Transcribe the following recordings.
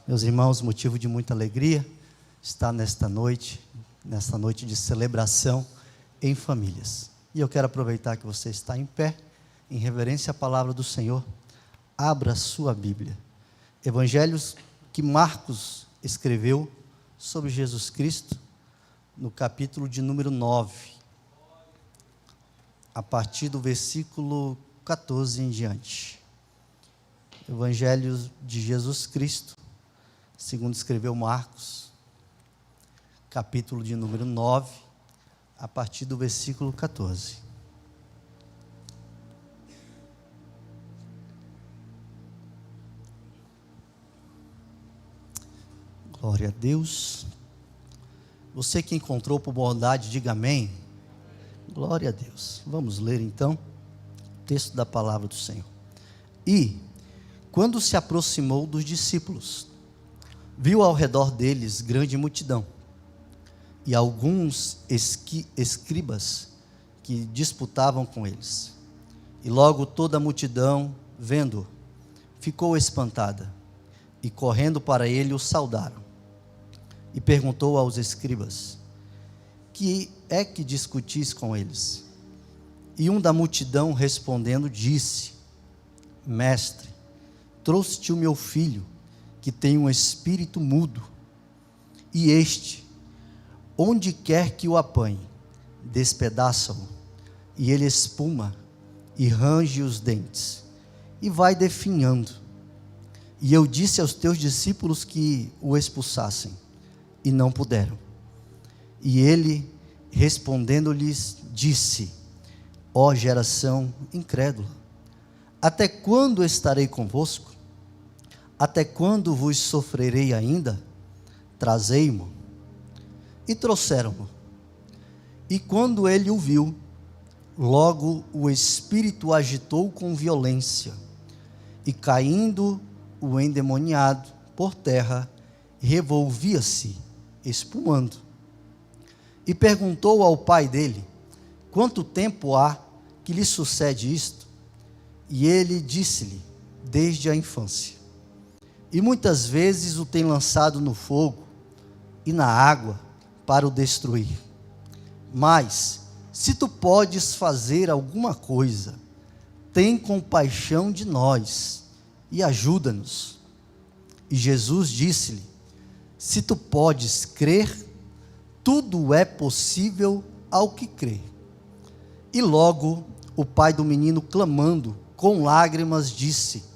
Meus irmãos, motivo de muita alegria estar nesta noite de celebração em famílias. E eu quero aproveitar que você está em pé, em reverência à palavra do Senhor. Abra sua Bíblia. Evangelhos que Marcos escreveu sobre Jesus Cristo, no capítulo de número 9, a partir do versículo 14 em diante. Evangelho de Jesus Cristo, segundo escreveu Marcos, capítulo de número 9, a partir do versículo 14. Glória a Deus. Você que encontrou por bondade, diga amém. Glória a Deus. Vamos ler então o texto da palavra do Senhor. E, quando se aproximou dos discípulos, viu ao redor deles grande multidão, e alguns escribas que disputavam com eles. E logo toda a multidão, vendo, ficou espantada, e correndo para ele o saudaram. E perguntou aos escribas: que é que discutis com eles? E um da multidão respondendo disse: Mestre, trouxe-te o meu filho, que tem um espírito mudo, e este, onde quer que o apanhe, despedaça-o, e ele espuma, e range os dentes, e vai definhando. E eu disse aos teus discípulos que o expulsassem, e não puderam. E ele, respondendo-lhes, disse: ó geração incrédula, até quando estarei convosco? Até quando vos sofrerei ainda? Trazei-mo. E trouxeram-mo. E quando ele o viu, logo o espírito agitou com violência, e caindo o endemoniado por terra, revolvia-se, espumando. E perguntou ao pai dele: quanto tempo há que lhe sucede isto? E ele disse-lhe: desde a infância. E muitas vezes o tem lançado no fogo e na água para o destruir. Mas, se tu podes fazer alguma coisa, tem compaixão de nós e ajuda-nos. E Jesus disse-lhe: se tu podes crer, tudo é possível ao que crê. E logo o pai do menino, clamando com lágrimas, disse: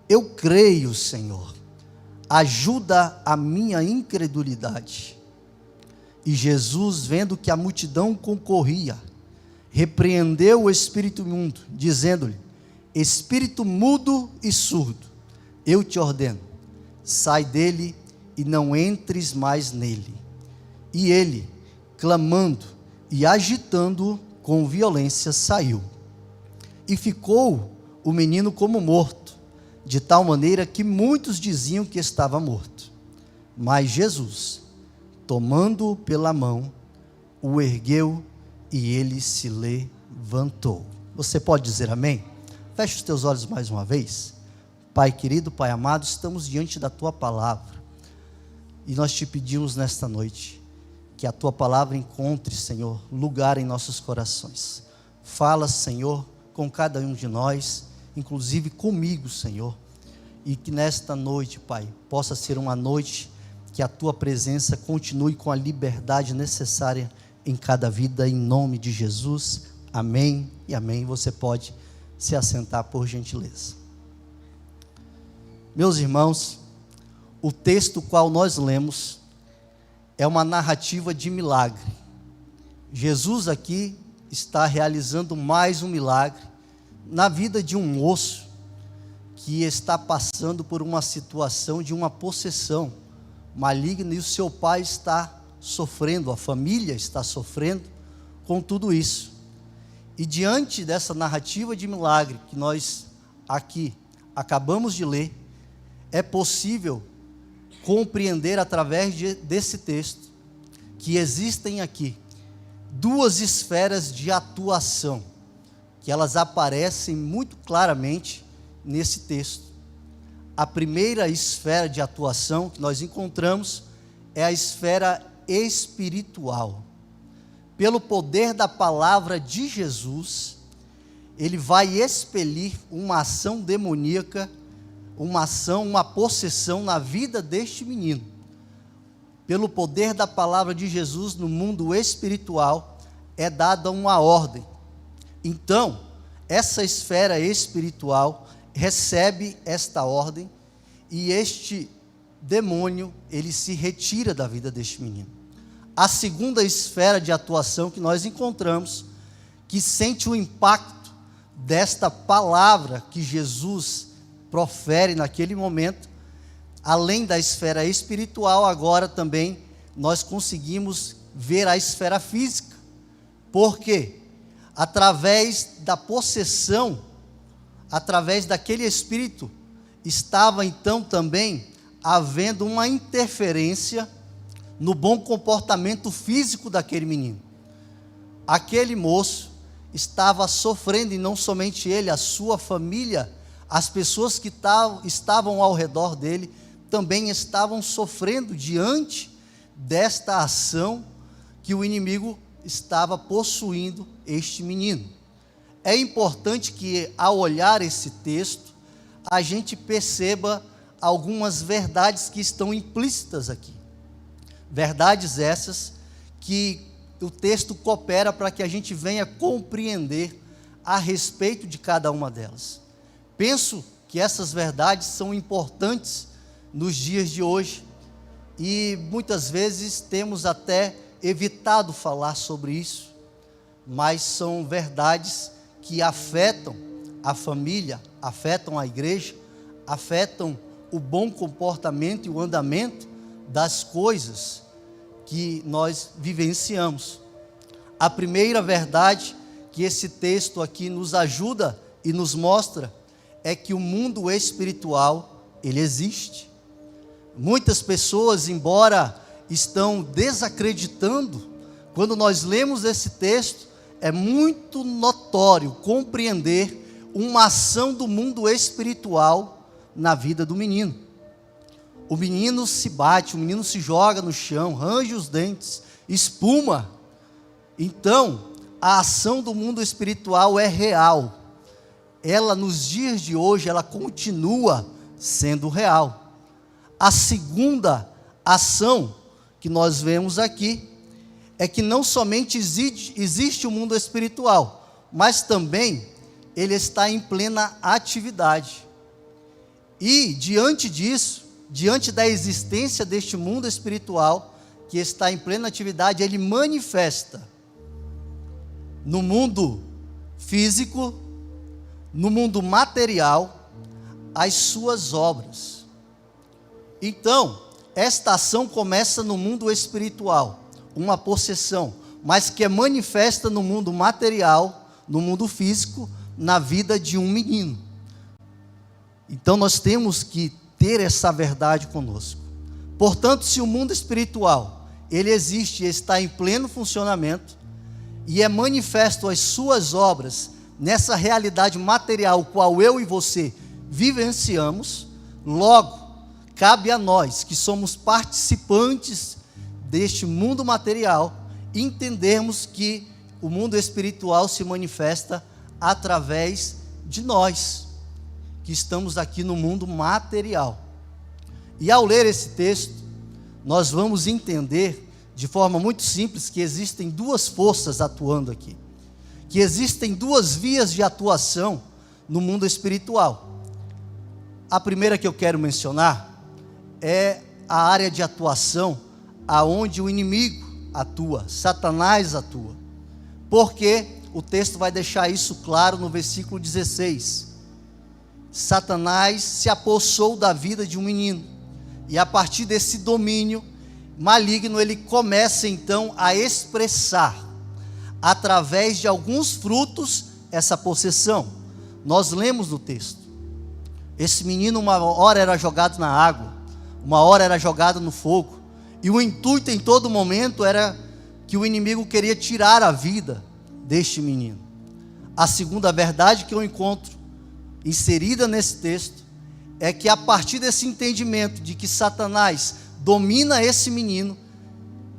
eu creio, Senhor, ajuda a minha incredulidade. E Jesus, vendo que a multidão concorria, repreendeu o espírito imundo, dizendo-lhe: espírito mudo e surdo, eu te ordeno, sai dele e não entres mais nele. E ele, clamando e agitando-o com violência, saiu. E ficou o menino como morto, de tal maneira que muitos diziam que estava morto. Mas Jesus, tomando-o pela mão, o ergueu e ele se levantou. Você pode dizer amém? Feche os teus olhos mais uma vez. Pai querido, Pai amado, estamos diante da Tua palavra. E nós te pedimos nesta noite, que a Tua palavra encontre, Senhor, lugar em nossos corações. Fala, Senhor, com cada um de nós, inclusive comigo, Senhor, e que nesta noite, Pai, possa ser uma noite que a Tua presença continue com a liberdade necessária em cada vida, em nome de Jesus, amém e amém. Você pode se assentar, por gentileza. Meus irmãos, o texto qual nós lemos é uma narrativa de milagre. Jesus aqui está realizando mais um milagre na vida de um moço que está passando por uma situação de uma possessão maligna, e o seu pai está sofrendo, a família está sofrendo com tudo isso. E diante dessa narrativa de milagre que nós aqui acabamos de ler, é possível compreender através desse texto que existem aqui duas esferas de atuação, que elas aparecem muito claramente nesse texto. a primeira esfera de atuação que nós encontramos é a esfera espiritual. Pelo poder da palavra de Jesus, ele vai expelir uma ação demoníaca, uma possessão na vida deste menino. Pelo poder da palavra de Jesus, no mundo espiritual, é dada uma ordem. Então, essa esfera espiritual recebe esta ordem e este demônio, ele se retira da vida deste menino. A segunda esfera de atuação que nós encontramos, que sente o impacto desta palavra que Jesus profere naquele momento, além da esfera espiritual, agora também nós conseguimos ver a esfera física. Por quê? Através da possessão, através daquele espírito, estava então também havendo uma interferência no bom comportamento físico daquele menino. Aquele moço estava sofrendo, e não somente ele, a sua família, as pessoas que estavam ao redor dele, também estavam sofrendo diante desta ação que o inimigo estava possuindo este menino. É importante que, ao olhar esse texto, a gente perceba algumas verdades que estão implícitas aqui. Verdades essas que o texto coopera para que a gente venha compreender a respeito de cada uma delas. Penso que essas verdades são importantes nos dias de hoje e muitas vezes temos até evitado falar sobre isso, mas são verdades que afetam a família, afetam a igreja, afetam o bom comportamento e o andamento das coisas que nós vivenciamos. A primeira verdade que esse texto aqui nos ajuda e nos mostra é que o mundo espiritual, ele existe. Muitas pessoas, embora estão desacreditando, quando nós lemos esse texto, é muito notório compreender uma ação do mundo espiritual na vida do menino. O menino se bate, o menino se joga no chão, range os dentes, espuma. Então, a ação do mundo espiritual é real. Ela, nos dias de hoje, ela continua sendo real. A segunda ação que nós vemos aqui é que não somente existe o mundo espiritual, mas também ele está em plena atividade. E diante disso, diante da existência deste mundo espiritual, que está em plena atividade, ele manifesta no mundo físico, no mundo material, as suas obras. Então, esta ação começa no mundo espiritual, uma possessão, mas que é manifesta no mundo material, no mundo físico, na vida de um menino. Então nós temos que ter essa verdade conosco. Portanto, se o mundo espiritual, ele existe e está em pleno funcionamento, e é manifesto as suas obras nessa realidade material, qual eu e você vivenciamos, logo, cabe a nós, que somos participantes deste mundo material, entendermos que o mundo espiritual se manifesta através de nós, que estamos aqui no mundo material. E ao ler esse texto, nós vamos entender de forma muito simples que existem duas forças atuando aqui, que existem duas vias de atuação no mundo espiritual. A primeira que eu quero mencionar é a área de atuação aonde o inimigo atua, Satanás atua. Porque o texto vai deixar isso claro no versículo 16. Satanás se apossou da vida de um menino, e a partir desse domínio maligno, ele começa então a expressar, através de alguns frutos, essa possessão. Nós lemos no texto, esse menino uma hora era jogado na água, uma hora era jogado no fogo, e o intuito em todo momento era que o inimigo queria tirar a vida deste menino. A segunda verdade que eu encontro inserida nesse texto é que a partir desse entendimento de que Satanás domina esse menino,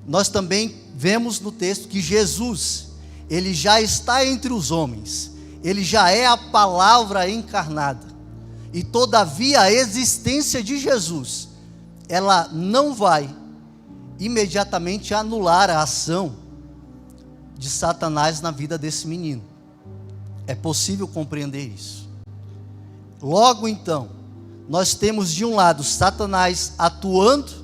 nós também vemos no texto que Jesus, ele já está entre os homens, ele já é a palavra encarnada, e todavia a existência de Jesus, ela não vai imediatamente anular a ação de Satanás na vida desse menino. É possível compreender isso. Logo então, nós temos de um lado Satanás atuando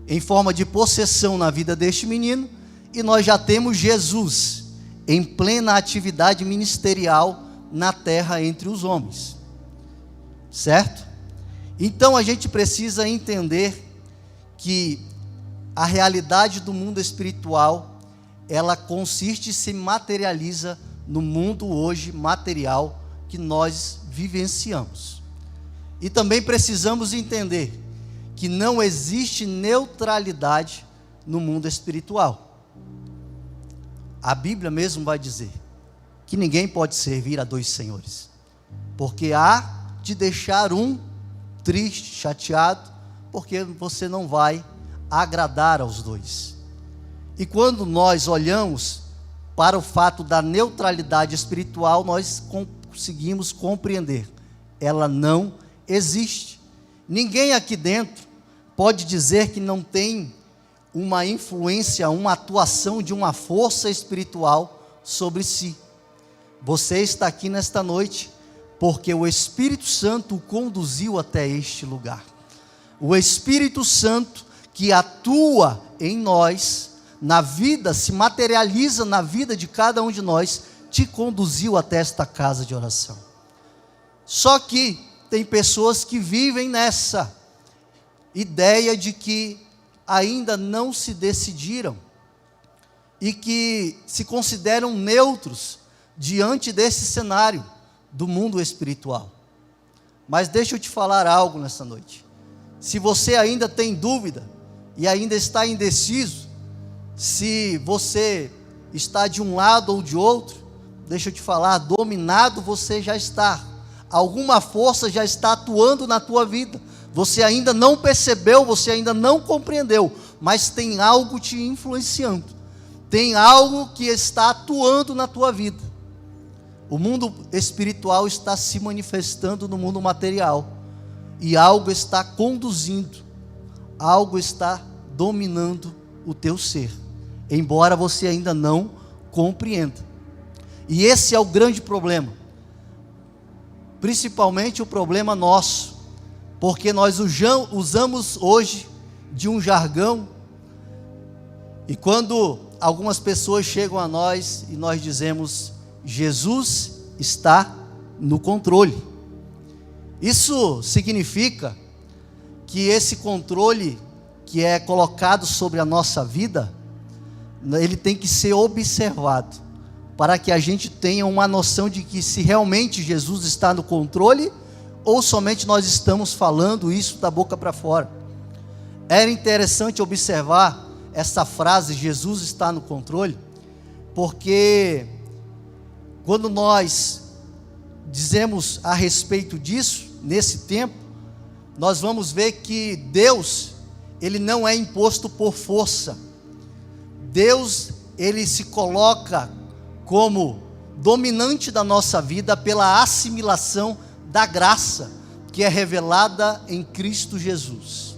em forma de possessão na vida deste menino, e nós já temos Jesus em plena atividade ministerial na terra entre os homens, certo? Então a gente precisa entender que a realidade do mundo espiritual, ela consiste e se materializa no mundo hoje material que nós vivenciamos. E também precisamos entender que não existe neutralidade no mundo espiritual. A Bíblia mesmo vai dizer que ninguém pode servir a dois senhores, porque há de deixar um triste, chateado, porque você não vai agradar aos dois. E quando nós olhamos para o fato da neutralidade espiritual, nós conseguimos compreender, ela não existe. Ninguém aqui dentro pode dizer que não tem uma influência, uma atuação de uma força espiritual sobre si. Você está aqui nesta noite porque o Espírito Santo o conduziu até este lugar. O Espírito Santo que atua em nós, na vida, se materializa na vida de cada um de nós, te conduziu até esta casa de oração. Só que tem pessoas que vivem nessa ideia de que ainda não se decidiram e que se consideram neutros diante desse cenário do mundo espiritual. Mas deixa eu te falar algo nessa noite. Se você ainda tem dúvida e ainda está indeciso, se você está de um lado ou de outro, deixa eu te falar, dominado você já está. Alguma força já está atuando na tua vida. Você ainda não percebeu, você ainda não compreendeu, mas tem algo te influenciando. Tem algo que está atuando na tua vida. O mundo espiritual está se manifestando no mundo material. E algo está conduzindo, algo está dominando o teu ser, embora você ainda não compreenda. E esse é o grande problema, principalmente o problema nosso, porque nós usamos hoje de um jargão, e quando algumas pessoas chegam a nós e nós dizemos, Jesus está no controle. Isso significa que esse controle que é colocado sobre a nossa vida, ele tem que ser observado, para que a gente tenha uma noção de que se realmente Jesus está no controle, ou somente nós estamos falando isso da boca para fora. Era interessante observar essa frase, Jesus está no controle, porque quando nós dizemos a respeito disso, nesse tempo, nós vamos ver que Deus, ele não é imposto por força. Deus, ele se coloca como dominante da nossa vida pela assimilação da graça que é revelada em Cristo Jesus.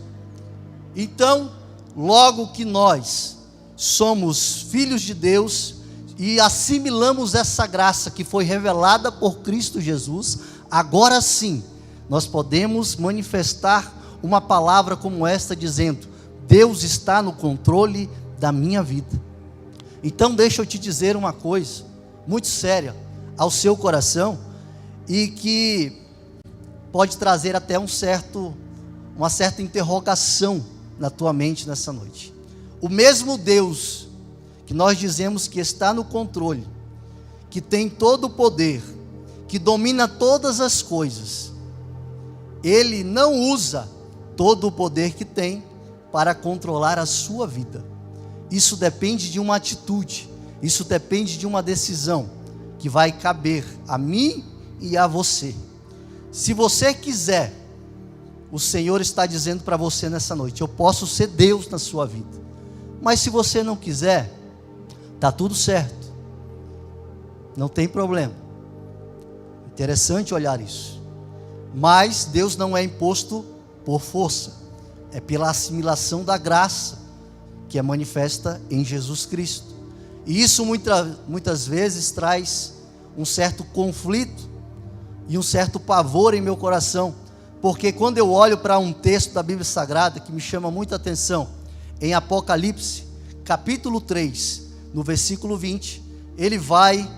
Então, logo que nós somos filhos de Deus e assimilamos essa graça que foi revelada por Cristo Jesus, agora sim, nós podemos manifestar uma palavra como esta, dizendo, Deus está no controle da minha vida. Então deixa eu te dizer uma coisa, muito séria, ao seu coração, e que pode trazer até uma certa interrogação na tua mente nessa noite. O mesmo Deus, que nós dizemos que está no controle, que tem todo o poder, que domina todas as coisas, Ele não usa todo o poder que tem para controlar a sua vida. Isso depende de uma atitude, isso depende de uma decisão que vai caber a mim e a você. Se você quiser, o Senhor está dizendo para você nessa noite: eu posso ser Deus na sua vida. Mas se você não quiser, está tudo certo, não tem problema. Interessante olhar isso. Mas Deus não é imposto por força, é pela assimilação da graça que é manifesta em Jesus Cristo. E isso muitas vezes traz um certo conflito e um certo pavor em meu coração, porque quando eu olho para um texto da Bíblia Sagrada que me chama muita atenção, em Apocalipse, capítulo 3, no versículo 20, ele vai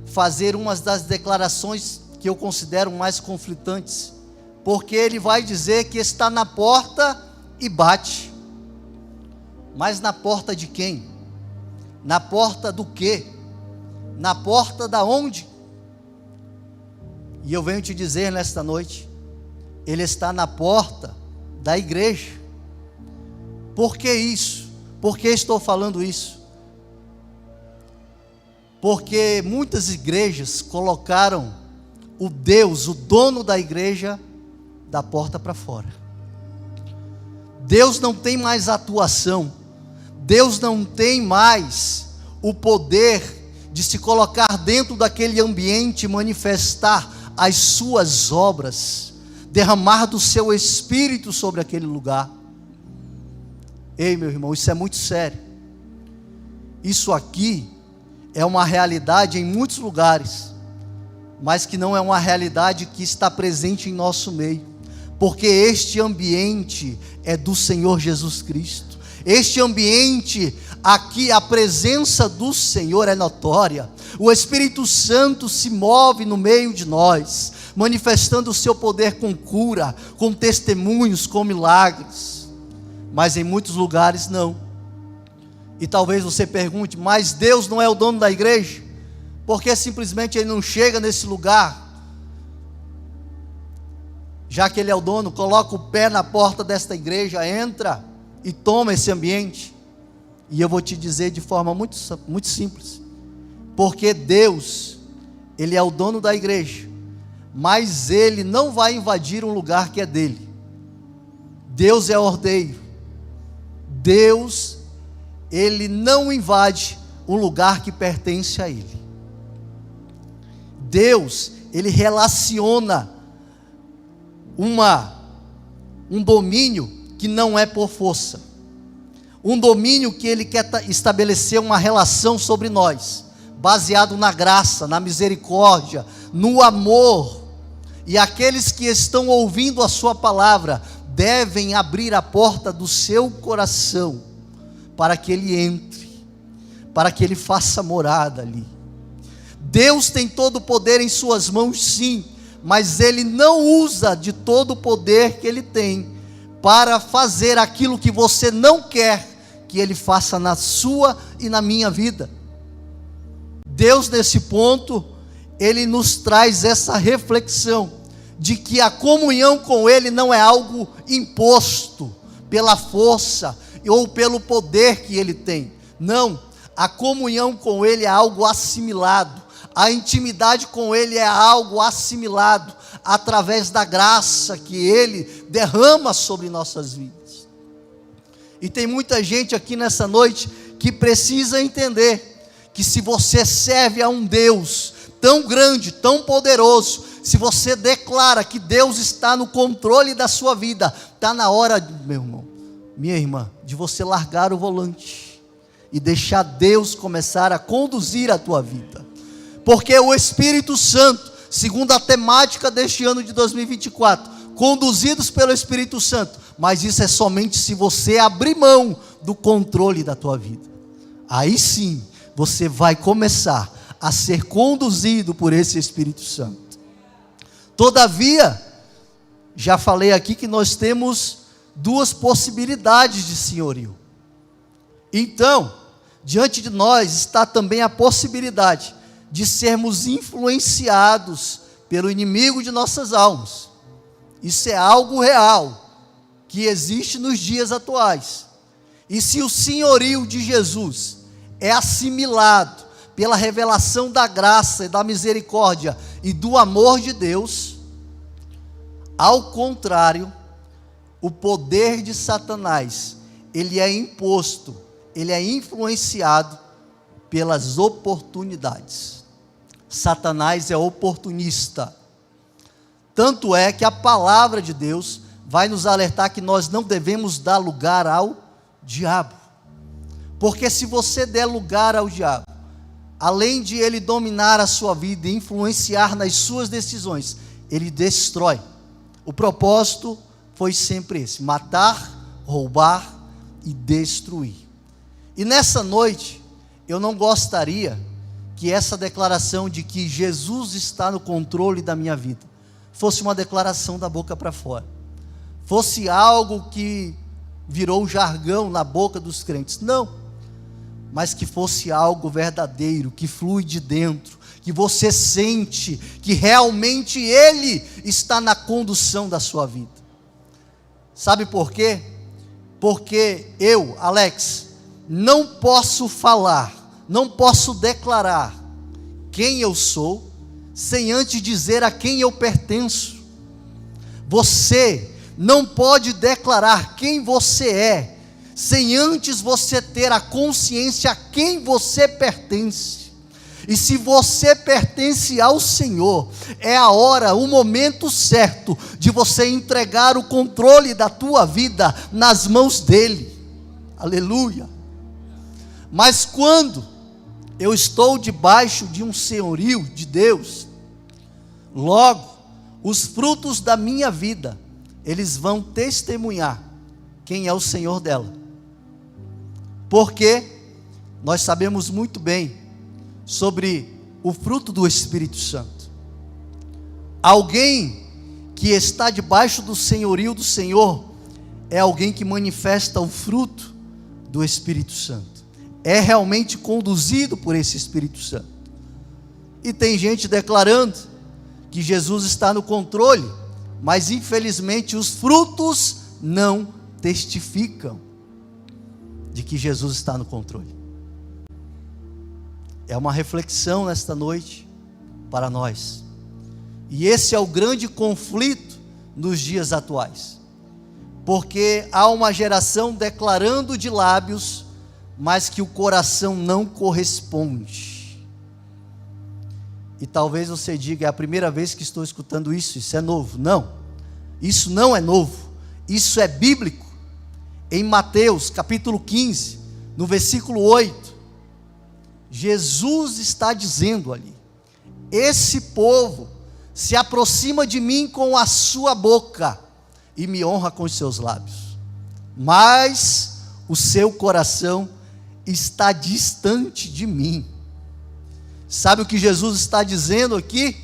fazer uma das declarações que eu considero mais conflitantes, porque ele vai dizer que está na porta e bate. Mas na porta de quem? Na porta do quê? Na porta da onde? E eu venho te dizer nesta noite, ele está na porta da igreja. Por que isso? Por que estou falando isso? Porque muitas igrejas colocaram o Deus, o dono da igreja, da porta para fora. Deus não tem mais atuação, Deus não tem mais o poder de se colocar dentro daquele ambiente, manifestar as suas obras, derramar do seu Espírito sobre aquele lugar. Ei, meu irmão, isso é muito sério. Isso aqui é uma realidade em muitos lugares, mas que não é uma realidade que está presente em nosso meio, porque este ambiente é do Senhor Jesus Cristo. Este ambiente aqui, a presença do Senhor é notória. O Espírito Santo se move no meio de nós, manifestando o seu poder com cura, com testemunhos, com milagres. Mas em muitos lugares não. E talvez você pergunte: mas Deus não é o dono da igreja? Por que simplesmente Ele não chega nesse lugar? Já que Ele é o dono, coloca o pé na porta desta igreja, entra e toma esse ambiente. E eu vou te dizer de forma muito simples: porque Deus, Ele é o dono da igreja, mas Ele não vai invadir um lugar que é dele. Deus é ordeiro. Deus, Ele não invade um lugar que pertence a Ele. Deus, Ele relaciona um domínio que não é por força, um domínio que Ele quer estabelecer uma relação sobre nós, baseado na graça, na misericórdia, no amor. E aqueles que estão ouvindo a sua palavra devem abrir a porta do seu coração, para que Ele entre, para que Ele faça morada ali. Deus tem todo o poder em suas mãos, sim, mas Ele não usa de todo o poder que Ele tem, para fazer aquilo que você não quer que Ele faça na sua e na minha vida. Deus, nesse ponto, Ele nos traz essa reflexão, de que a comunhão com Ele não é algo imposto pela força ou pelo poder que Ele tem. Não, a comunhão com Ele é algo assimilado, a intimidade com Ele é algo assimilado, através da graça que Ele derrama sobre nossas vidas. E tem muita gente aqui nessa noite que precisa entender, que se você serve a um Deus tão grande, tão poderoso, se você declara que Deus está no controle da sua vida, está na hora, meu irmão, minha irmã, de você largar o volante e deixar Deus começar a conduzir a tua vida, porque o Espírito Santo, segundo a temática deste ano de 2024, conduzidos pelo Espírito Santo, mas isso é somente se você abrir mão do controle da tua vida. Aí sim, você vai começar a ser conduzido por esse Espírito Santo. Todavia, já falei aqui que nós temos duas possibilidades de senhorio. Então, diante de nós está também a possibilidade de sermos influenciados pelo inimigo de nossas almas. Isso é algo real, que existe nos dias atuais. E se o senhorio de Jesus é assimilado pela revelação da graça e da misericórdia e do amor de Deus, Ao contrário, o poder de Satanás, ele é imposto, ele é influenciado pelas oportunidades. Satanás é oportunista. Tanto é que a palavra de Deus vai nos alertar que nós não devemos dar lugar ao diabo. Porque se você der lugar ao diabo, além de ele dominar a sua vida e influenciar nas suas decisões, ele destrói. O propósito foi sempre esse: matar, roubar e destruir. E nessa noite, eu não gostaria que essa declaração de que Jesus está no controle da minha vida fosse uma declaração da boca para fora, fosse algo que virou jargão na boca dos crentes. Não, mas que fosse algo verdadeiro, que flui de dentro, que você sente que realmente Ele está na condução da sua vida. Sabe por quê? Porque eu, Alex, não posso falar, não posso declarar quem eu sou, sem antes dizer a quem eu pertenço. Você não pode declarar quem você é, sem antes você ter a consciência a quem você pertence. E se você pertence ao Senhor, é a hora, o momento certo de você entregar o controle da tua vida nas mãos dEle. Aleluia. Mas quando eu estou debaixo de um senhorio de Deus, logo, os frutos da minha vida, eles vão testemunhar quem é o Senhor dela. Porque nós sabemos muito bem sobre o fruto do Espírito Santo. Alguém que está debaixo do senhorio do Senhor é alguém que manifesta o fruto do Espírito Santo. É realmente conduzido por esse Espírito Santo. E tem gente declarando que Jesus está no controle, mas infelizmente os frutos não testificam de que Jesus está no controle. É uma reflexão nesta noite para nós. E esse é o grande conflito nos dias atuais. Porque há uma geração declarando de lábios, mas que o coração não corresponde. E talvez você diga: é a primeira vez que estou escutando isso, isso é novo. Não, isso não é novo, isso é bíblico. Em Mateus capítulo 15, no versículo 8, Jesus está dizendo ali: esse povo se aproxima de mim com a sua boca e me honra com os seus lábios, mas o seu coração está distante de mim. Sabe o que Jesus está dizendo aqui?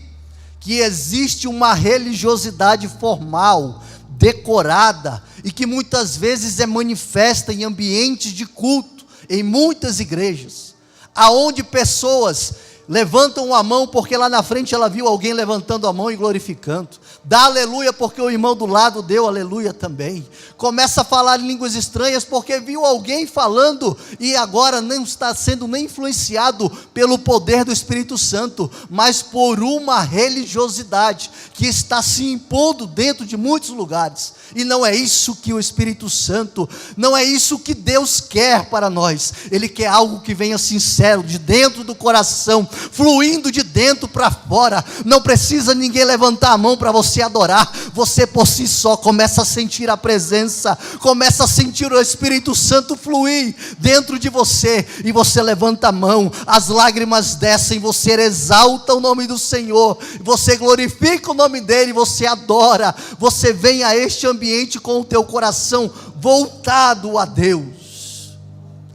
Que existe uma religiosidade formal, decorada, e que muitas vezes é manifesta em ambientes de culto, em muitas igrejas, aonde pessoas levantam a mão porque lá na frente ela viu alguém levantando a mão e glorificando, dá aleluia porque o irmão do lado deu aleluia também, começa a falar em línguas estranhas porque viu alguém falando e agora não está sendo nem influenciado pelo poder do Espírito Santo, mas por uma religiosidade que está se impondo dentro de muitos lugares. E não é isso que o Espírito Santo, não é isso que Deus quer para nós. Ele quer algo que venha sincero, de dentro do coração, fluindo de dentro para fora. Não precisa ninguém levantar a mão para você adorar. Você por si só começa a sentir a presença, começa a sentir o Espírito Santo fluir dentro de você, e você levanta a mão, as lágrimas descem, você exalta o nome do Senhor, você glorifica o nome dEle, você adora, você vem a este ambiente com o teu coração voltado a Deus.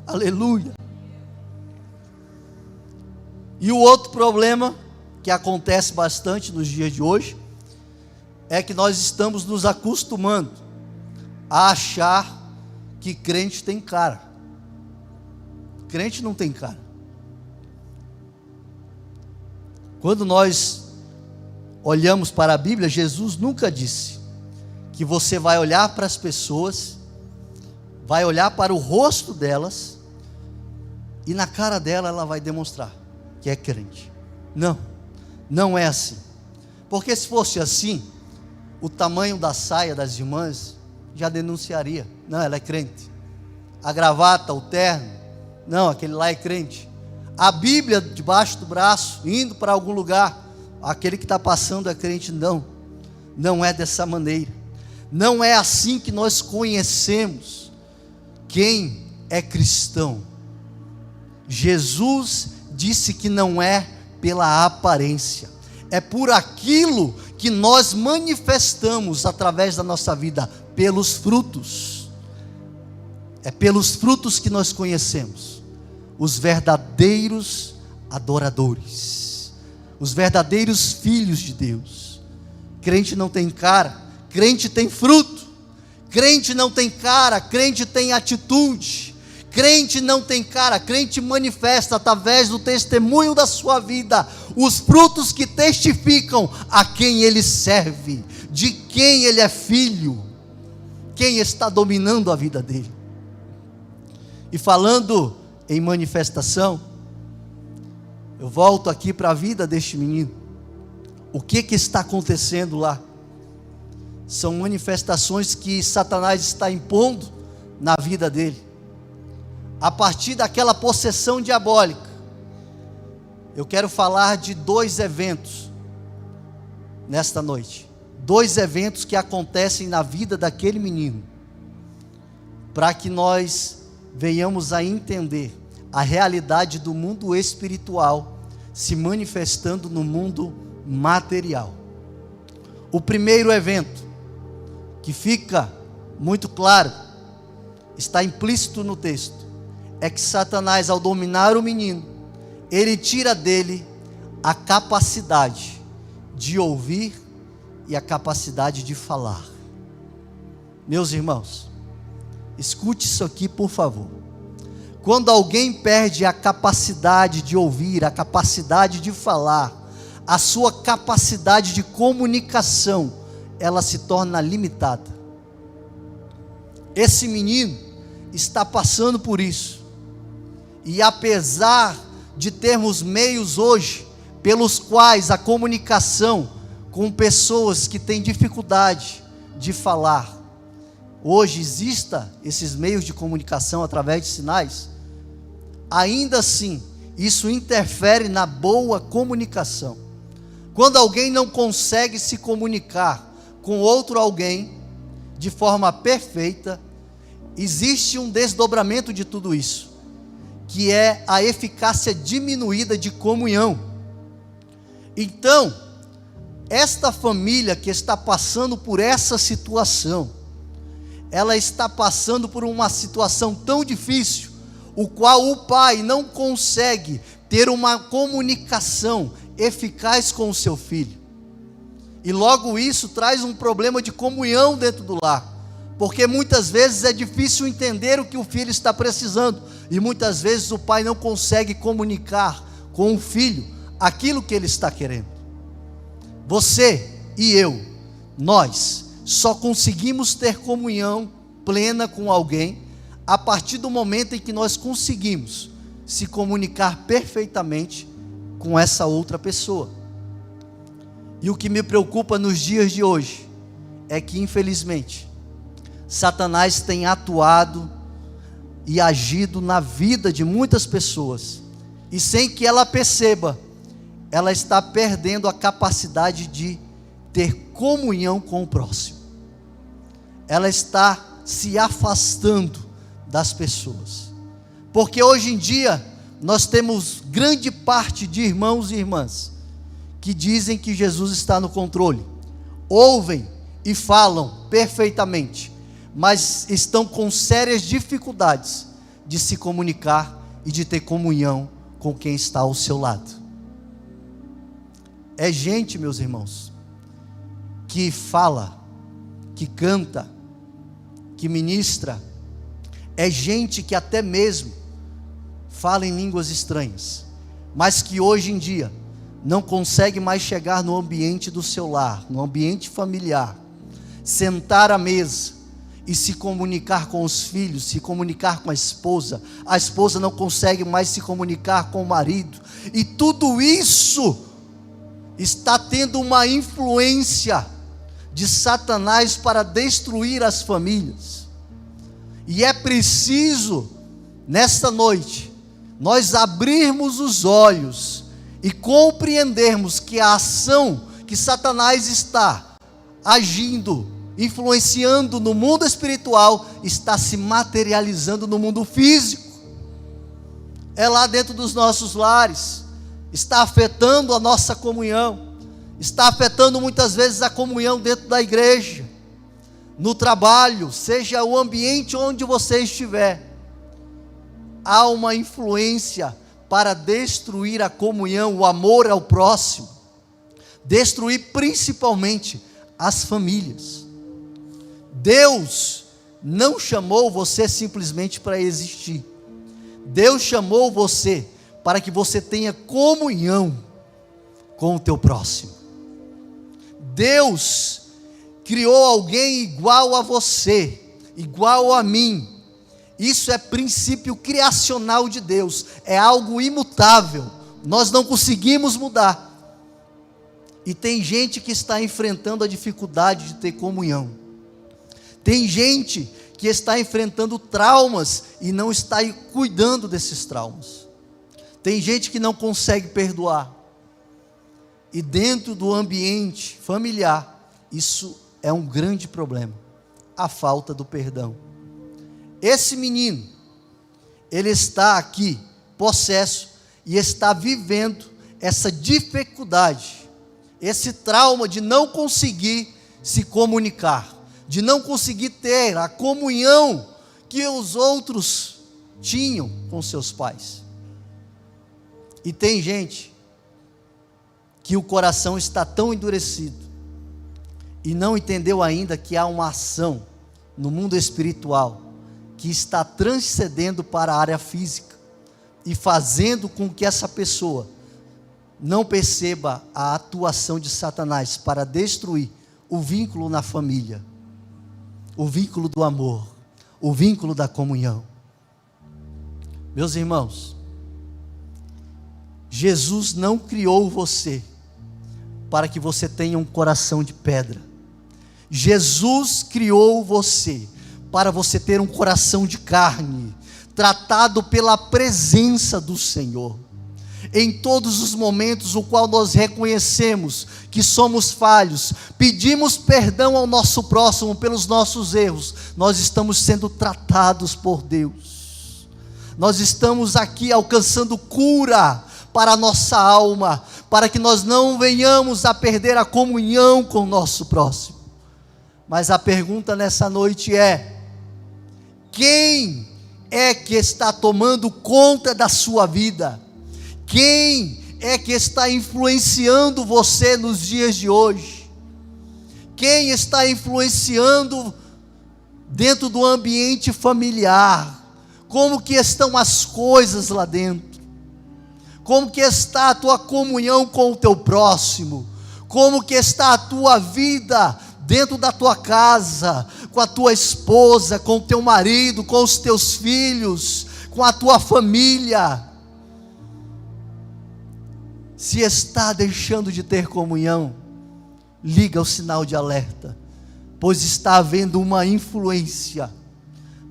Aleluia. E o outro problema que acontece bastante nos dias de hoje é que nós estamos nos acostumando a achar que crente tem cara. Crente não tem cara. Quando nós olhamos para a Bíblia, Jesus nunca disse que você vai olhar para as pessoas, vai olhar para o rosto delas, e na cara dela ela vai demonstrar que é crente. Não, não é assim. Porque se fosse assim, o tamanho da saia das irmãs, já denunciaria. Não, ela é crente. A gravata, o terno, não, aquele lá é crente. A Bíblia debaixo do braço, indo para algum lugar, aquele que está passando é crente. Não, não é dessa maneira. Não é assim que nós conhecemos quem é cristão. Jesus disse que não é pela aparência, é por aquilo que nós manifestamos através da nossa vida, pelos frutos. É pelos frutos que nós conhecemos os verdadeiros adoradores, os verdadeiros filhos de Deus. Crente não tem cara, crente tem fruto. Crente não tem cara, crente tem atitude. Crente não tem cara, crente manifesta através do testemunho da sua vida os frutos que testificam a quem ele serve, de quem ele é filho, quem está dominando a vida dele. E falando em manifestação, eu volto aqui para a vida deste menino. O que está acontecendo lá? São manifestações que Satanás está impondo na vida dele, a partir daquela possessão diabólica. Eu quero falar de 2 eventos nesta noite, 2 eventos que acontecem na vida daquele menino, para que nós venhamos a entender a realidade do mundo espiritual se manifestando no mundo material. O primeiro evento, que fica muito claro, está implícito no texto, é que Satanás, ao dominar o menino, ele tira dele a capacidade de ouvir e a capacidade de falar. Meus irmãos, escute isso aqui, por favor. Quando alguém perde a capacidade de ouvir, a capacidade de falar, a sua capacidade de comunicação, ela se torna limitada. Esse menino está passando por isso. E apesar de termos meios hoje, pelos quais a comunicação com pessoas que têm dificuldade de falar, hoje exista esses meios de comunicação através de sinais, ainda assim, isso interfere na boa comunicação. Quando alguém não consegue se comunicar com outro alguém de forma perfeita, existe um desdobramento de tudo isso, que é a eficácia diminuída de comunhão. Então, esta família que está passando por essa situação, ela está passando por uma situação tão difícil, o qual o pai não consegue ter uma comunicação eficaz com o seu filho. E logo isso traz um problema de comunhão dentro do lar, porque muitas vezes é difícil entender o que o filho está precisando, e muitas vezes o pai não consegue comunicar com o filho aquilo que ele está querendo. Você e eu, nós só conseguimos ter comunhão plena com alguém a partir do momento em que nós conseguimos se comunicar perfeitamente com essa outra pessoa. E o que me preocupa nos dias de hoje é que, infelizmente, Satanás tem atuado e agido na vida de muitas pessoas, e sem que ela perceba, ela está perdendo a capacidade de ter comunhão com o próximo. Ela está se afastando das pessoas, porque hoje em dia nós temos grande parte de irmãos e irmãs que dizem que Jesus está no controle, ouvem e falam perfeitamente, mas estão com sérias dificuldades de se comunicar e de ter comunhão com quem está ao seu lado. É gente, meus irmãos, que fala, que canta, que ministra, é gente que até mesmo fala em línguas estranhas, mas que hoje em dia não consegue mais chegar no ambiente do seu lar, no ambiente familiar, sentar à mesa e se comunicar com os filhos, se comunicar com a esposa não consegue mais se comunicar com o marido, e tudo isso está tendo uma influência de Satanás para destruir as famílias. E é preciso, nesta noite, nós abrirmos os olhos e compreendermos que a ação que Satanás está agindo, influenciando no mundo espiritual, está se materializando no mundo físico. É lá dentro dos nossos lares, está afetando a nossa comunhão, está afetando muitas vezes a comunhão dentro da igreja, no trabalho, seja o ambiente onde você estiver. Há uma influência para destruir a comunhão, o amor ao próximo, destruir principalmente as famílias. Deus não chamou você simplesmente para existir. Deus chamou você para que você tenha comunhão com o teu próximo. Deus criou alguém igual a você, igual a mim. Isso é princípio criacional de Deus, é algo imutável, nós não conseguimos mudar. E tem gente que está enfrentando a dificuldade de ter comunhão. Tem gente que está enfrentando traumas e não está cuidando desses traumas. Tem gente que não consegue perdoar. E dentro do ambiente familiar, isso é um grande problema, a falta do perdão. Esse menino, ele está aqui, possesso, e está vivendo essa dificuldade, esse trauma de não conseguir se comunicar, de não conseguir ter a comunhão que os outros tinham com seus pais. E tem gente que o coração está tão endurecido e não entendeu ainda que há uma ação no mundo espiritual que está transcendendo para a área física e fazendo com que essa pessoa não perceba a atuação de Satanás para destruir o vínculo na família, o vínculo do amor, o vínculo da comunhão. Meus irmãos, Jesus não criou você para que você tenha um coração de pedra. Jesus criou você para você ter um coração de carne, tratado pela presença do Senhor. Em todos os momentos o qual nós reconhecemos que somos falhos, pedimos perdão ao nosso próximo pelos nossos erros, nós estamos sendo tratados por Deus. Nós estamos aqui alcançando cura para a nossa alma, para que nós não venhamos a perder a comunhão com o nosso próximo. Mas a pergunta nessa noite é: quem é que está tomando conta da sua vida? Quem é que está influenciando você nos dias de hoje? Quem está influenciando dentro do ambiente familiar? Como que estão as coisas lá dentro? Como que está a tua comunhão com o teu próximo? Como que está a tua vida dentro da tua casa, com a tua esposa, com o teu marido, com os teus filhos, com a tua família? Se está deixando de ter comunhão, liga o sinal de alerta, pois está havendo uma influência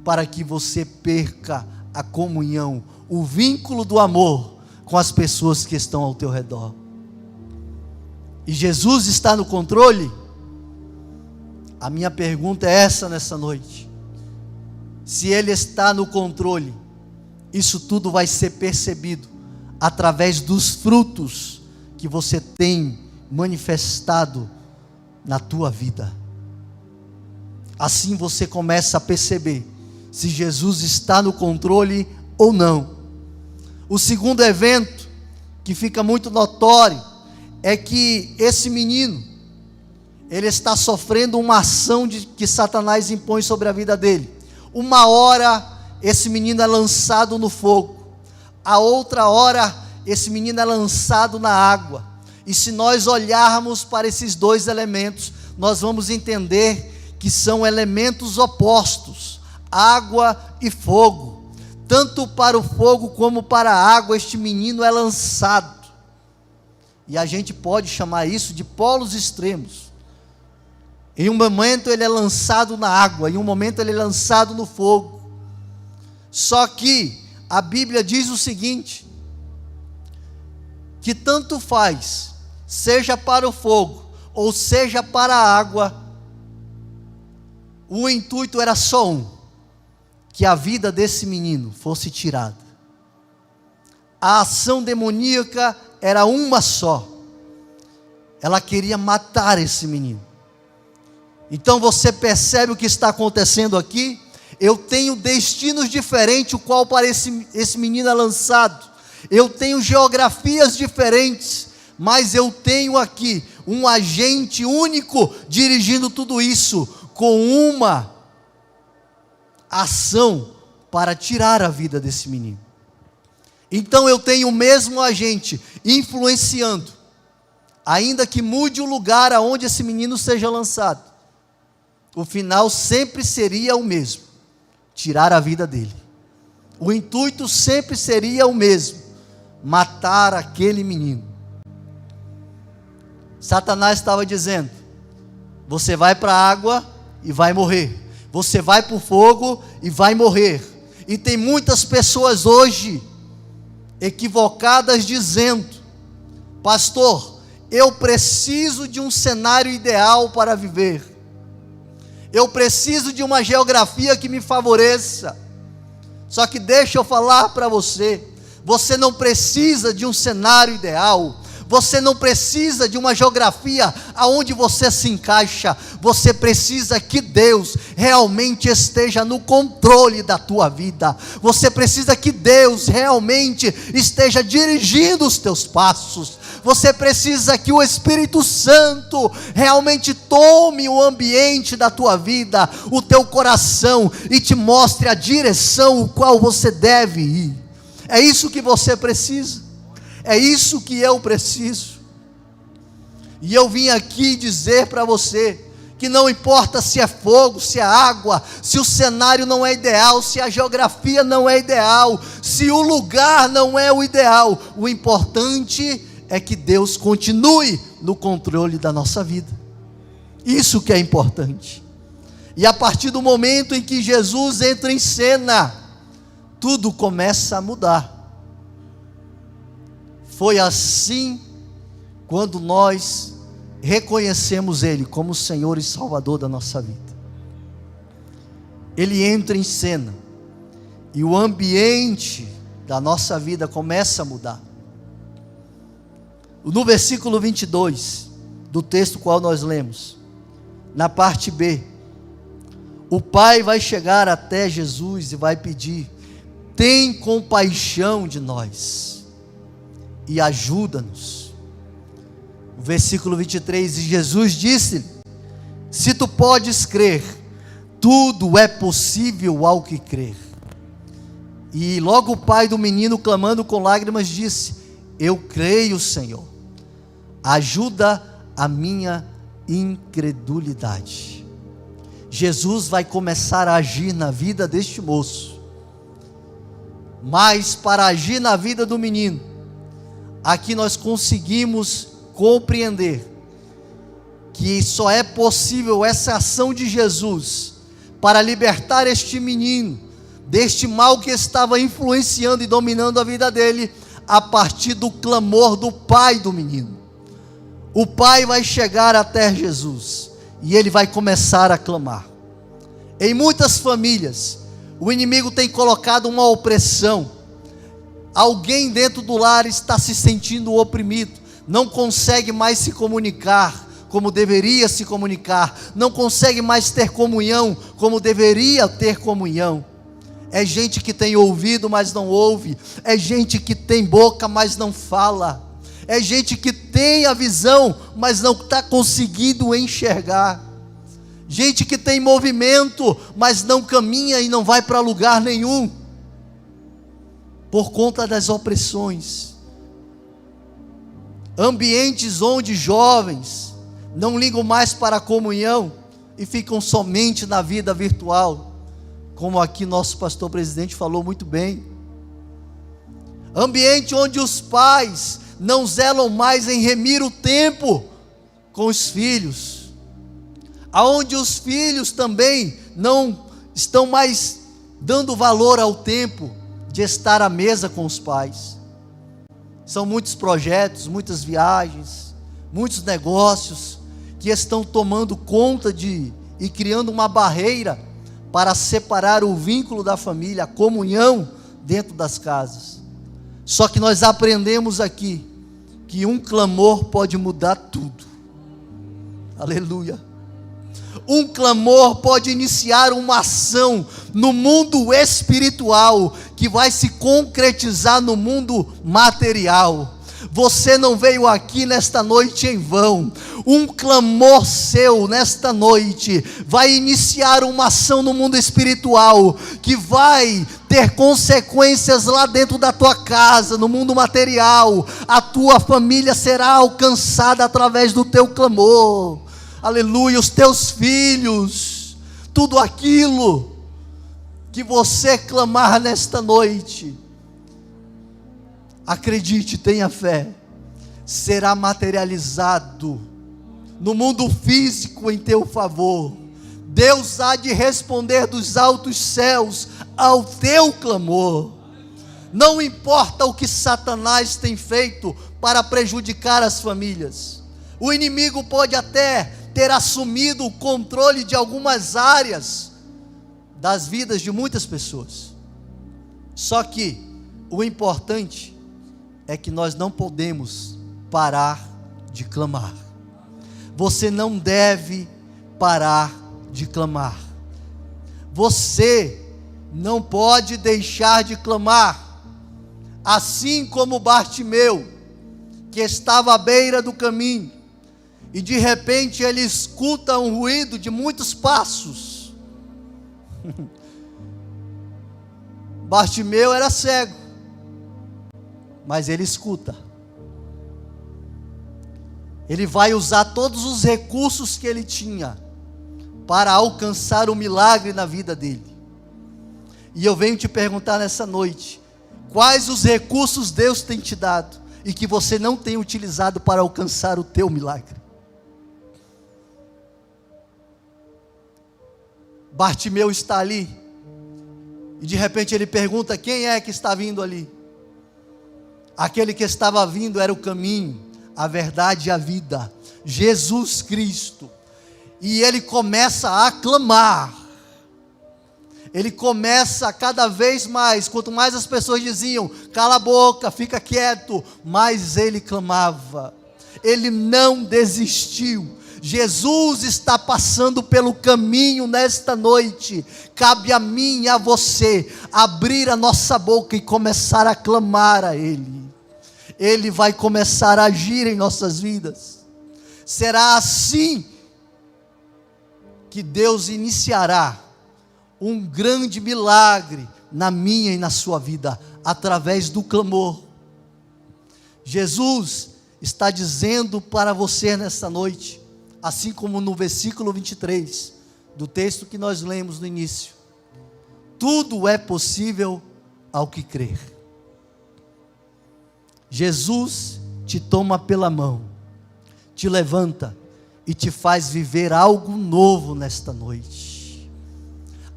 para que você perca a comunhão, o vínculo do amor com as pessoas que estão ao teu redor. E Jesus está no controle? A minha pergunta é essa nessa noite. Se Ele está no controle, isso tudo vai ser percebido através dos frutos que você tem manifestado na tua vida. Assim você começa a perceber se Jesus está no controle ou não. O segundo evento que fica muito notório é que esse menino, ele está sofrendo uma ação que Satanás impõe sobre a vida dele. Uma hora esse menino é lançado no fogo, a outra hora esse menino é lançado na água. E se nós olharmos para esses dois elementos, nós vamos entender que são elementos opostos, água e fogo. Tanto para o fogo como para a água este menino é lançado. E a gente pode chamar isso de polos extremos. Em um momento ele é lançado na água, em um momento ele é lançado no fogo. Só que a Bíblia diz o seguinte, que tanto faz, seja para o fogo, ou seja para a água, o intuito era só um, que a vida desse menino fosse tirada. A ação demoníaca era uma só, ela queria matar esse menino. Então você percebe o que está acontecendo aqui? Eu tenho destinos diferentes, o qual para esse menino é lançado. Eu tenho geografias diferentes, mas eu tenho aqui um agente único dirigindo tudo isso, com uma ação para tirar a vida desse menino. Então eu tenho o mesmo agente influenciando, ainda que mude o lugar aonde esse menino seja lançado, o final sempre seria o mesmo, tirar a vida dele. O intuito sempre seria o mesmo, matar aquele menino. Satanás estava dizendo, você vai para a água e vai morrer, você vai para o fogo e vai morrer. E tem muitas pessoas hoje equivocadas dizendo, pastor, eu preciso de um cenário ideal para viver, eu preciso de uma geografia que me favoreça. Só que deixa eu falar para você, você não precisa de um cenário ideal, você não precisa de uma geografia aonde você se encaixa, você precisa que Deus realmente esteja no controle da tua vida, você precisa que Deus realmente esteja dirigindo os teus passos, você precisa que o Espírito Santo realmente tome o ambiente da tua vida, o teu coração, e te mostre a direção o qual você deve ir. É isso que você precisa. É isso que eu preciso. E eu vim aqui dizer para você, que não importa se é fogo, se é água, se o cenário não é ideal, se a geografia não é ideal, se o lugar não é o ideal, o importante é que Deus continue no controle da nossa vida. Isso que é importante. E a partir do momento em que Jesus entra em cena, tudo começa a mudar. Foi assim quando nós reconhecemos Ele como Senhor e Salvador da nossa vida. Ele entra em cena e o ambiente da nossa vida começa a mudar. No versículo 22 do texto qual nós lemos, na parte B, o pai vai chegar até Jesus e vai pedir, tem compaixão de nós e ajuda-nos. O versículo 23, e Jesus disse, se tu podes crer, tudo é possível ao que crer. E logo o pai do menino, clamando com lágrimas, disse, eu creio, Senhor, ajuda a minha incredulidade. Jesus vai começar a agir na vida deste moço, mas para agir na vida do menino, aqui nós conseguimos compreender que só é possível essa ação de Jesus para libertar este menino deste mal que estava influenciando e dominando a vida dele, a partir do clamor do pai do menino. O pai vai chegar até Jesus e ele vai começar a clamar. Em muitas famílias, o inimigo tem colocado uma opressão. Alguém dentro do lar está se sentindo oprimido, não consegue mais se comunicar como deveria se comunicar, não consegue mais ter comunhão como deveria ter comunhão. É gente que tem ouvido, mas não ouve, é gente que tem boca, mas não fala, é gente que tem a visão, mas não está conseguindo enxergar, gente que tem movimento, mas não caminha e não vai para lugar nenhum, por conta das opressões. Ambientes onde jovens não ligam mais para a comunhão e ficam somente na vida virtual, como aqui nosso pastor presidente falou muito bem. Ambiente onde os pais não zelam mais em remir o tempo com os filhos. aonde os filhos também não estão mais dando valor ao tempo de estar à mesa com os pais. São muitos projetos, muitas viagens, muitos negócios que estão tomando conta e criando uma barreira para separar o vínculo da família, a comunhão dentro das casas. Só que nós aprendemos aqui que um clamor pode mudar tudo. Aleluia. Um clamor pode iniciar uma ação no mundo espiritual que vai se concretizar no mundo material. Você não veio aqui nesta noite em vão. Um clamor seu nesta noite vai iniciar uma ação no mundo espiritual que vai ter consequências lá dentro da tua casa, no mundo material. A tua família será alcançada através do teu clamor. Aleluia, os teus filhos, tudo aquilo que você clamar nesta noite, acredite, tenha fé, será materializado no mundo físico em teu favor. Deus há de responder dos altos céus ao teu clamor. Não importa o que Satanás tem feito para prejudicar as famílias. O inimigo pode até ter assumido o controle de algumas áreas das vidas de muitas pessoas. Só que o importante é que nós não podemos parar de clamar. Você não deve parar de clamar. Você não pode deixar de clamar. Assim como Bartimeu, que estava à beira do caminho, e de repente ele escuta um ruído de muitos passos. Bartimeu era cego, mas ele escuta. Ele vai usar todos os recursos que ele tinha para alcançar o milagre na vida dele. E eu venho te perguntar nessa noite: quais os recursos Deus tem te dado e que você não tem utilizado para alcançar o teu milagre? Bartimeu está ali, e de repente ele pergunta: quem é que está vindo ali? Aquele que estava vindo era o caminho, a verdade e a vida, Jesus Cristo. E ele começa a clamar. Ele começa cada vez mais, quanto mais as pessoas diziam: cala a boca, fica quieto, mais ele clamava. Ele não desistiu. Jesus está passando pelo caminho nesta noite. Cabe a mim e a você abrir a nossa boca e começar a clamar a Ele. Ele vai começar a agir em nossas vidas. Será assim que Deus iniciará um grande milagre na minha e na sua vida, através do clamor. Jesus está dizendo para você nesta noite, assim como no versículo 23, do texto que nós lemos no início: tudo é possível ao que crer. Jesus te toma pela mão, te levanta e te faz viver algo novo nesta noite.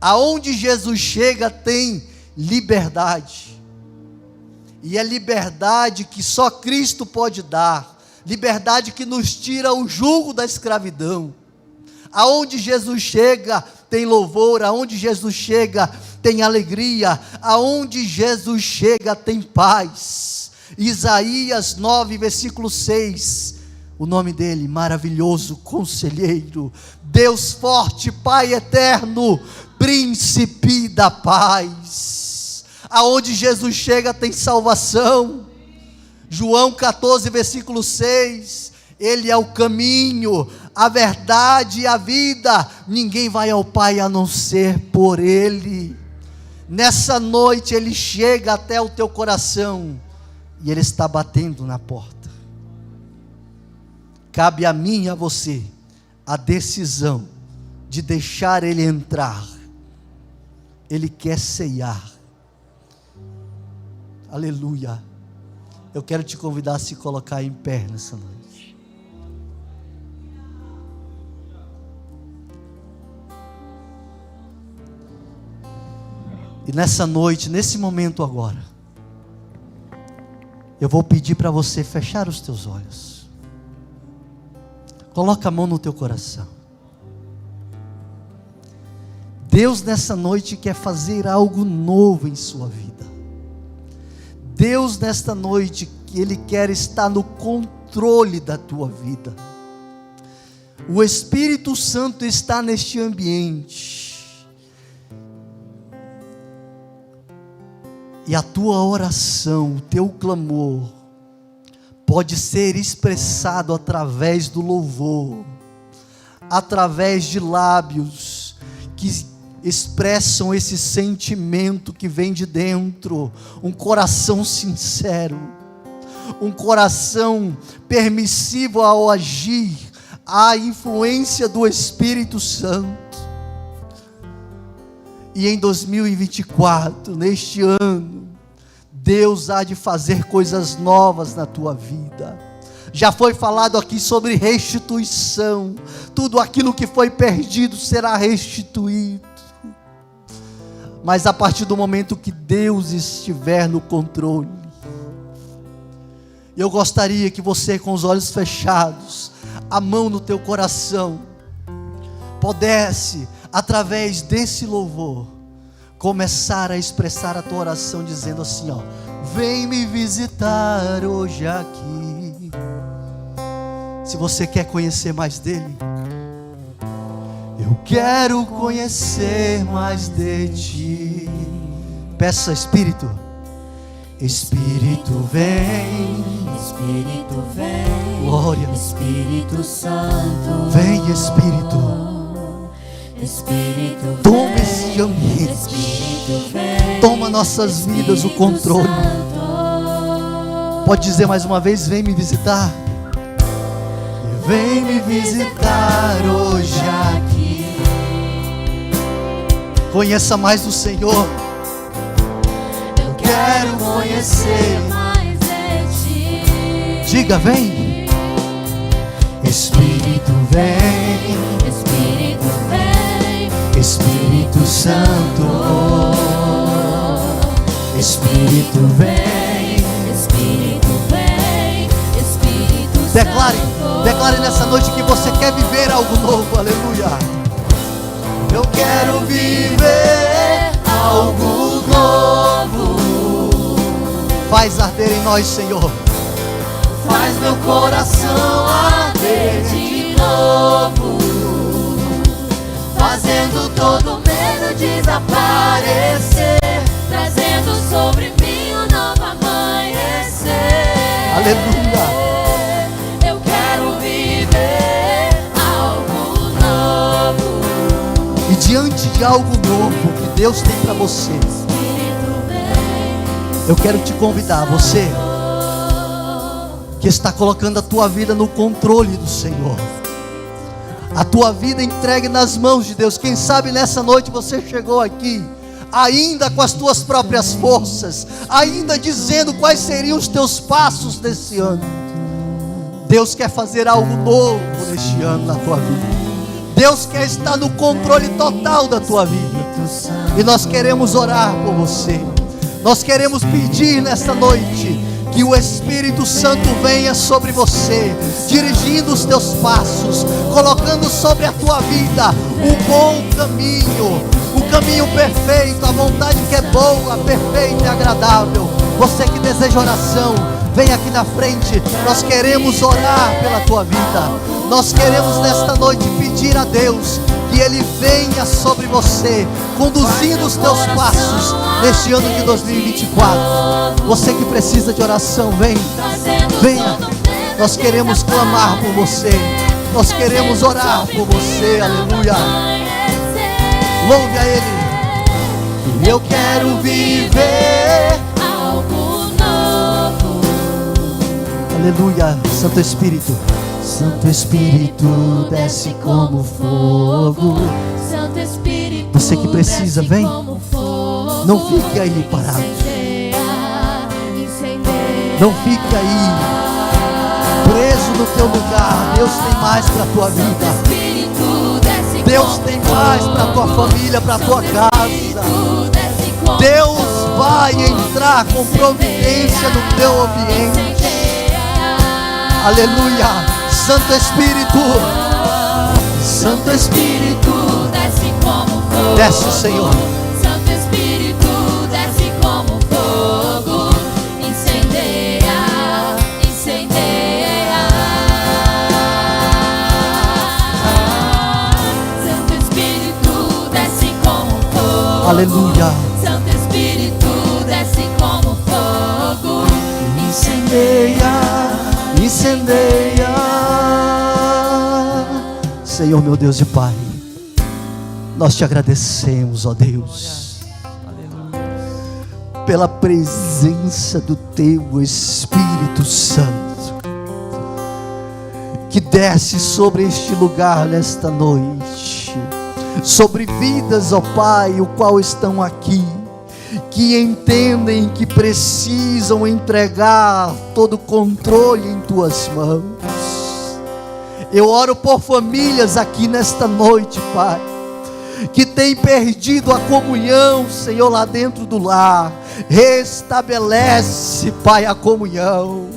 Aonde Jesus chega tem liberdade, e é liberdade que só Cristo pode dar, liberdade que nos tira o jugo da escravidão. Aonde Jesus chega tem louvor, aonde Jesus chega tem alegria, aonde Jesus chega tem paz. Isaías 9, versículo 6, o nome dele: maravilhoso conselheiro, Deus forte, Pai eterno, príncipe da paz. Aonde Jesus chega tem salvação. João 14, versículo 6, Ele é o caminho, a verdade e a vida, ninguém vai ao Pai a não ser por Ele. Nessa noite Ele chega até o teu coração, e Ele está batendo na porta. Cabe a mim e a você a decisão de deixar Ele entrar. Ele quer ceiar. Aleluia. Eu quero te convidar a se colocar em pé nessa noite. E nessa noite, nesse momento agora, eu vou pedir para você fechar os teus olhos. Coloca a mão no teu coração. Deus nessa noite quer fazer algo novo em sua vida. Deus nesta noite, Ele quer estar no controle da tua vida. O Espírito Santo está neste ambiente. E a tua oração, o teu clamor, pode ser expressado através do louvor, através de lábios que expressam esse sentimento que vem de dentro, um coração sincero, um coração permissivo ao agir, à influência do Espírito Santo. E em 2024, neste ano, Deus há de fazer coisas novas na tua vida. Já foi falado aqui sobre restituição. Tudo aquilo que foi perdido será restituído. Mas a partir do momento que Deus estiver no controle, eu gostaria que você, com os olhos fechados, a mão no teu coração, pudesse, através desse louvor, começar a expressar a tua oração, dizendo assim, ó: vem me visitar hoje aqui. Se você quer conhecer mais dele, eu quero conhecer mais de ti. Peça, Espírito. Espírito vem, Espírito vem, glória, Espírito Santo, vem Espírito, Espírito toma vem, esse ambiente, Espírito vem, toma nossas vidas o controle. Pode dizer mais uma vez: vem me visitar, vem me visitar hoje aqui. Conheça mais do Senhor. Eu quero conhecer mais de ti. Diga: vem Espírito vem, Espírito vem, Espírito Santo, Espírito vem. Espírito vem, Espírito Declare nessa noite que você quer viver algo novo, aleluia. Eu quero viver algo novo. Faz arder em nós, Senhor. Faz meu coração arder de novo, fazendo todo medo desaparecer, trazendo sobre mim um novo amanhecer. Aleluia. Eu quero viver algo novo. E diante de algo novo que Deus tem para você, Espírito vem, eu quero te convidar, você que está colocando a tua vida no controle do Senhor, a tua vida entregue nas mãos de Deus. Quem sabe nessa noite você chegou aqui ainda com as tuas próprias forças, ainda dizendo quais seriam os teus passos nesse ano. Deus quer fazer algo novo neste ano na tua vida. Deus quer estar no controle total da tua vida. E nós queremos orar por você. Nós queremos pedir nesta noite que o Espírito Santo venha sobre você, dirigindo os teus passos, colocando sobre a tua vida o bom caminho, o caminho perfeito, a vontade que é boa, perfeita e agradável. Você que deseja oração, vem aqui na frente. Nós queremos orar pela tua vida. Nós queremos nesta noite pedir a Deus que Ele venha sobre você, conduzindo os teus passos neste ano de 2024. Você que precisa de oração, venha. Nós queremos clamar por você. Nós queremos orar por você. Aleluia. Louve a Ele. Eu quero viver algo novo. Aleluia. Santo Espírito, Santo Espírito, desce como fogo. Santo Espírito, você que precisa, desce vem. como fogo. Não fique aí parado. Incendeia. Não fique aí preso no teu lugar. Deus tem mais para a tua vida. Santo Espírito, desce Deus como tem mais para a tua família, para a tua casa. Espírito, desce como Deus fogo. vai entrar com providência no teu ambiente. Aleluia. Santo Espírito, Santo Espírito, Desce como fogo. desce, Senhor. Santo Espírito, desce como fogo. Incendeia, incendeia. Santo Espírito, desce como fogo. Aleluia. Santo Espírito, desce como fogo. Incendeia, incendeia. Senhor, meu Deus e Pai, nós te agradecemos, ó Deus, pela presença do teu Espírito Santo, que desce sobre este lugar nesta noite, sobre vidas, ó Pai, o qual estão aqui, que entendem que precisam entregar todo o controle em tuas mãos. Eu oro por famílias aqui nesta noite, Pai, que tem perdido a comunhão, Senhor, lá dentro do lar. Restabelece, Pai, a comunhão.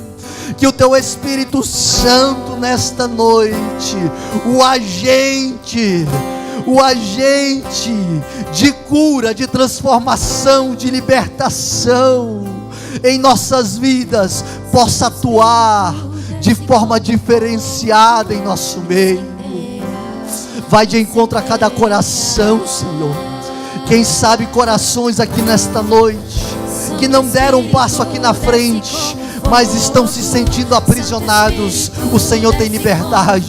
Que o teu Espírito Santo nesta noite, o agente de cura, de transformação, de libertação em nossas vidas, possa atuar de forma diferenciada em nosso meio. Vai de encontro a cada coração, Senhor. Quem sabe corações aqui nesta noite que não deram um passo aqui na frente, mas estão se sentindo aprisionados. O Senhor tem liberdade,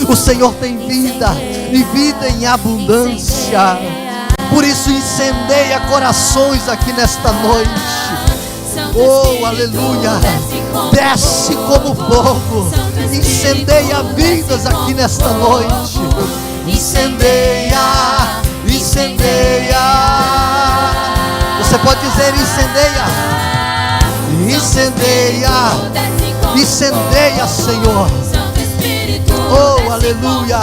o Senhor tem vida, e vida em abundância. Por isso incendeia corações aqui nesta noite. Oh, aleluia. Desce como fogo, incendeia vidas aqui nesta noite. Incendeia, incendeia. Você pode dizer incendeia, incendeia, incendeia, Senhor. Oh, aleluia.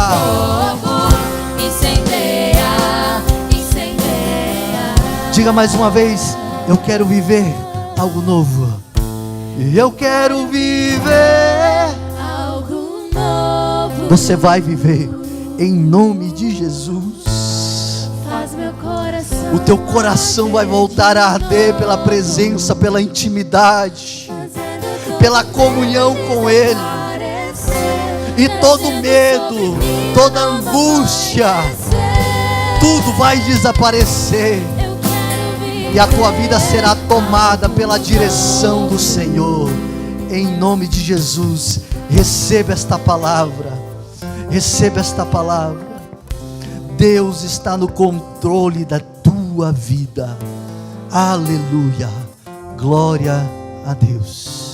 Diga mais uma vez: eu quero viver algo novo. Eu quero viver algo novo. Você vai viver em nome de Jesus. Faz meu coração. O teu coração vai voltar a arder pela presença, pela intimidade, pela comunhão com Ele. E todo medo, toda angústia, tudo vai desaparecer. E a tua vida será tomada pela direção do Senhor. Em nome de Jesus, receba esta palavra. Receba esta palavra. Deus está no controle da tua vida. Aleluia. Glória a Deus.